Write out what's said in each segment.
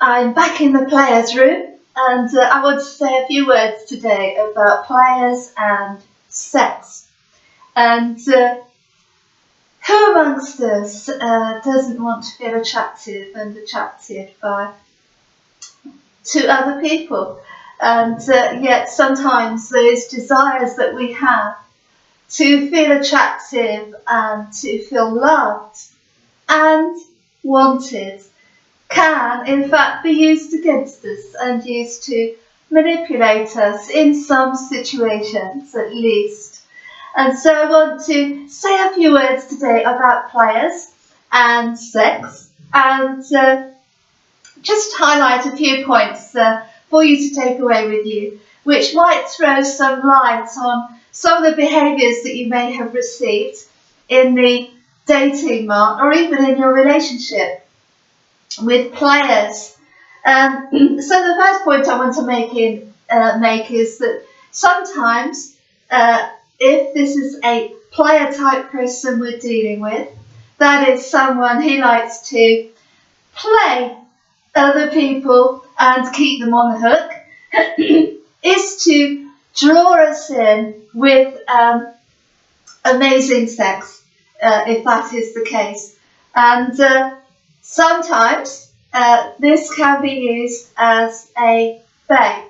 I'm back in the players' room, and I want to say a few words today about players and sex. And who amongst us doesn't want to feel attractive and attracted to other people? And yet sometimes those desires that we have to feel attractive and to feel loved and wanted can in fact be used against us and used to manipulate us in some situations at least. And so I want to say a few words today about players and sex, and just highlight a few points for you to take away with you, which might throw some light on some of the behaviours that you may have received in the dating market or even in your relationship with players. So the first point I want to make is that sometimes if this is a player type person we're dealing with, that is someone who likes to play other people and keep them on the hook, is to draw us in with amazing sex, if that is the case. And sometimes this can be used as a bait,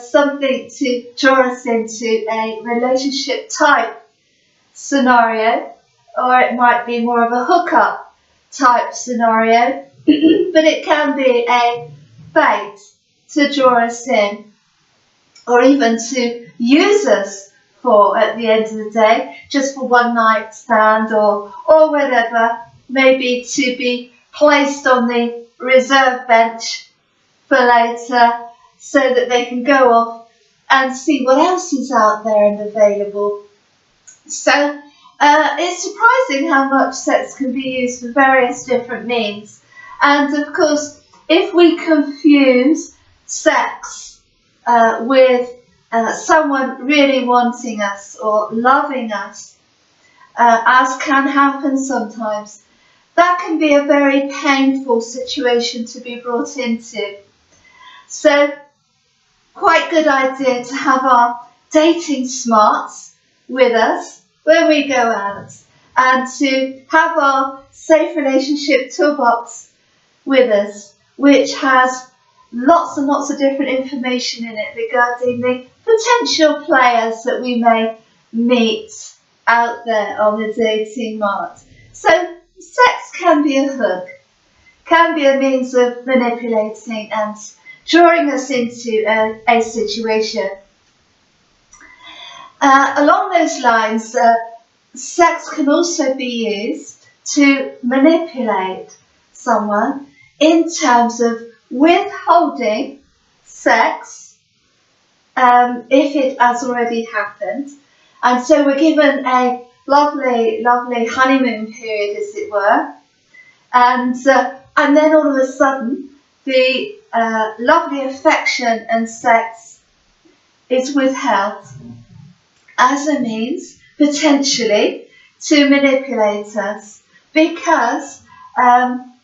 something to draw us into a relationship type scenario, or it might be more of a hookup type scenario, but it can be a bait to draw us in, or even to use us for, at the end of the day, just for one night stand or whatever, maybe to be placed on the reserve bench for later so that they can go off and see what else is out there and available. So it's surprising how much sex can be used for various different means. And of course, if we confuse sex with someone really wanting us or loving us, as can happen sometimes, that can be a very painful situation to be brought into. So, quite good idea to have our dating smarts with us when we go out, and to have our safe relationship toolbox with us, which has lots and lots of different information in it regarding the potential players that we may meet out there on the dating market. So sex can be a hook, can be a means of manipulating and drawing us into a situation. Along those lines, sex can also be used to manipulate someone in terms of withholding sex if it has already happened. And so we're given a lovely, lovely honeymoon period, as it were, and then all of a sudden the lovely affection and sex is withheld as a means potentially to manipulate us, because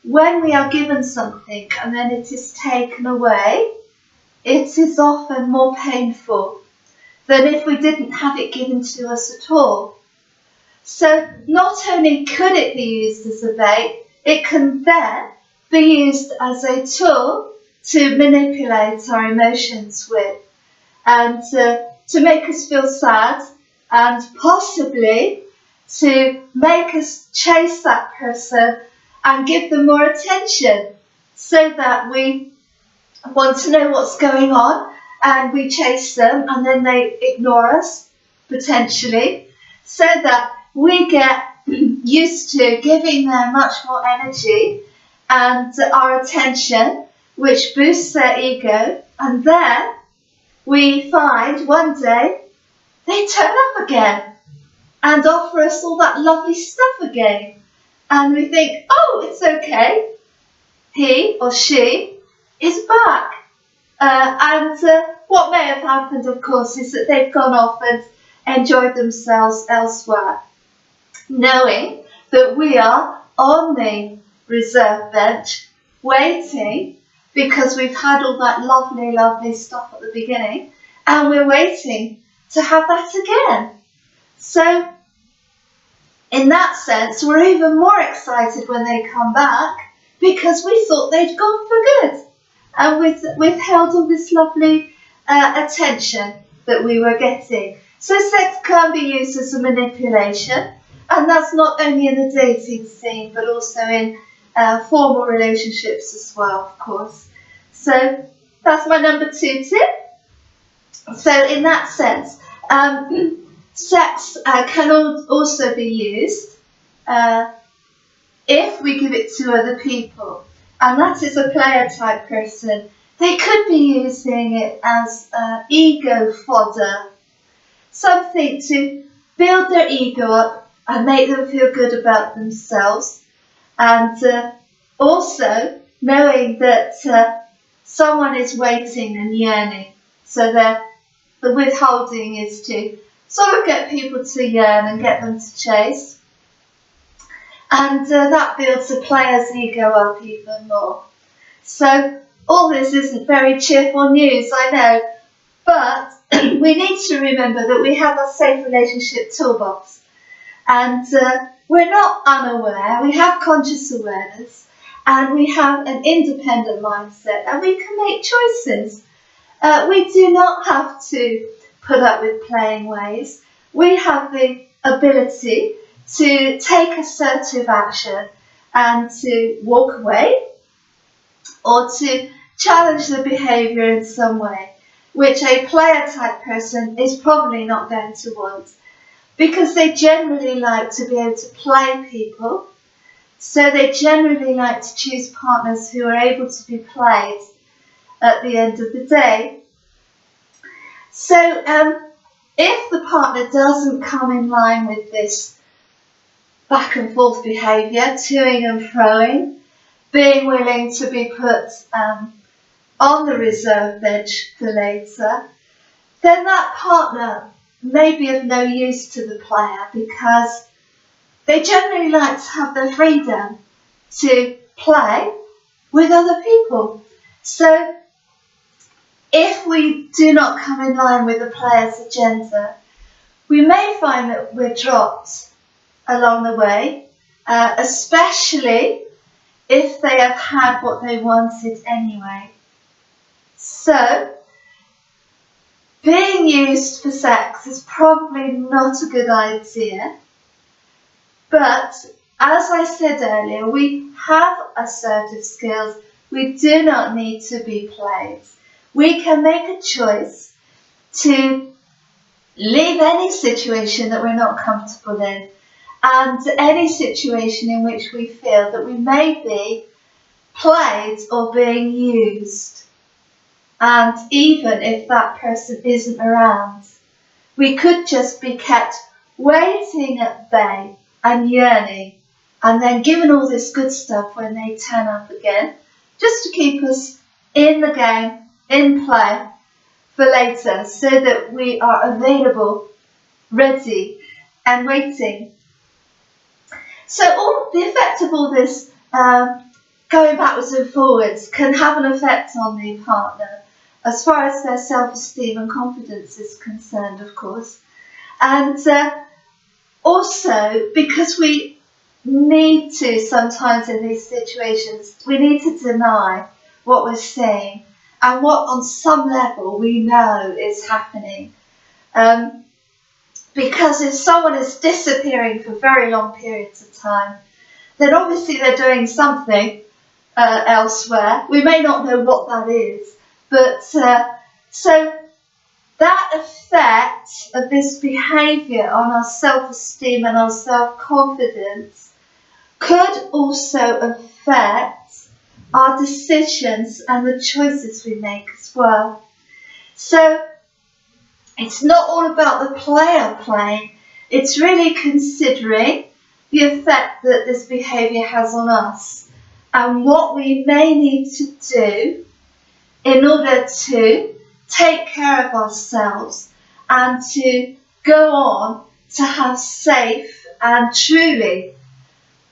when we are given something and then it is taken away, it is often more painful than if we didn't have it given to us at all. So not only could it be used as a bait, it can then be used as a tool to manipulate our emotions with, and to make us feel sad, and possibly to make us chase that person and give them more attention, so that we want to know what's going on and we chase them and then they ignore us, potentially, so that we get used to giving them much more energy and our attention, which boosts their ego, and then we find one day they turn up again and offer us all that lovely stuff again. And we think, oh, it's okay, he or she is back. And what may have happened, of course, is that they've gone off and enjoyed themselves elsewhere, knowing that we are on the reserve bench waiting because we've had all that lovely, lovely stuff at the beginning, and we're waiting to have that again. So in that sense, we're even more excited when they come back, because we thought they'd gone for good, and withheld all this lovely attention that we were getting. So sex can be used as a manipulation, and that's not only in the dating scene, but also in formal relationships as well, of course. So that's my number 2 tip. So in that sense, sex can also be used if we give it to other people, and that is a player type person. They could be using it as ego fodder, something to build their ego up and make them feel good about themselves, and also knowing that someone is waiting and yearning. So the withholding is to sort of get people to yearn and get them to chase, and that builds the player's ego up even more. So all this isn't very cheerful news, I know, but we need to remember that we have a safe relationship toolbox, and we're not unaware. We have conscious awareness, and we have an independent mindset, and we can make choices. We do not have to put up with playing ways. We have the ability to take assertive action and to walk away, or to challenge the behaviour in some way, which a player type person is probably not going to want, because they generally like to be able to play people. So they generally like to choose partners who are able to be played at the end of the day. So if the partner doesn't come in line with this back and forth behaviour, toing and froing, being willing to be put on the reserve bench for later, then that partner may be of no use to the player, because they generally like to have their freedom to play with other people. So if we do not come in line with the player's agenda, we may find that we're dropped along the way, especially if they have had what they wanted anyway. So being used for sex is probably not a good idea, but as I said earlier, we have assertive skills. We do not need to be played. We can make a choice to leave any situation that we're not comfortable in, and any situation in which we feel that we may be played or being used. And even if that person isn't around, we could just be kept waiting at bay and yearning, and then given all this good stuff when they turn up again, just to keep us in the game, in play for later, so that we are available, ready and waiting. So the effect of all this going backwards and forwards can have an effect on the partner as far as their self-esteem and confidence is concerned, of course. And also, because we need to, sometimes in these situations, we need to deny what we're seeing and what on some level we know is happening. Because if someone is disappearing for very long periods of time, then obviously they're doing something elsewhere. We may not know what that is, but so that effect of this behaviour on our self-esteem and our self-confidence could also affect our decisions and the choices we make as well. So it's not all about the player playing, it's really considering the effect that this behaviour has on us and what we may need to do in order to take care of ourselves and to go on to have safe and truly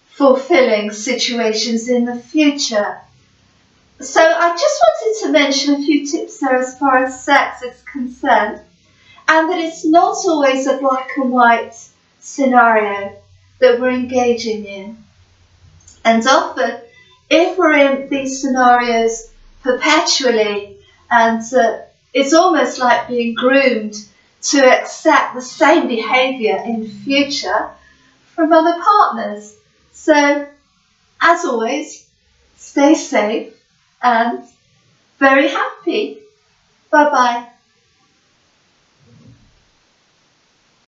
fulfilling situations in the future. So I just wanted to mention a few tips there as far as sex is concerned, and that it's not always a black and white scenario that we're engaging in. And often, if we're in these scenarios perpetually, and it's almost like being groomed to accept the same behaviour in future from other partners. So, as always, stay safe and very happy. Bye bye.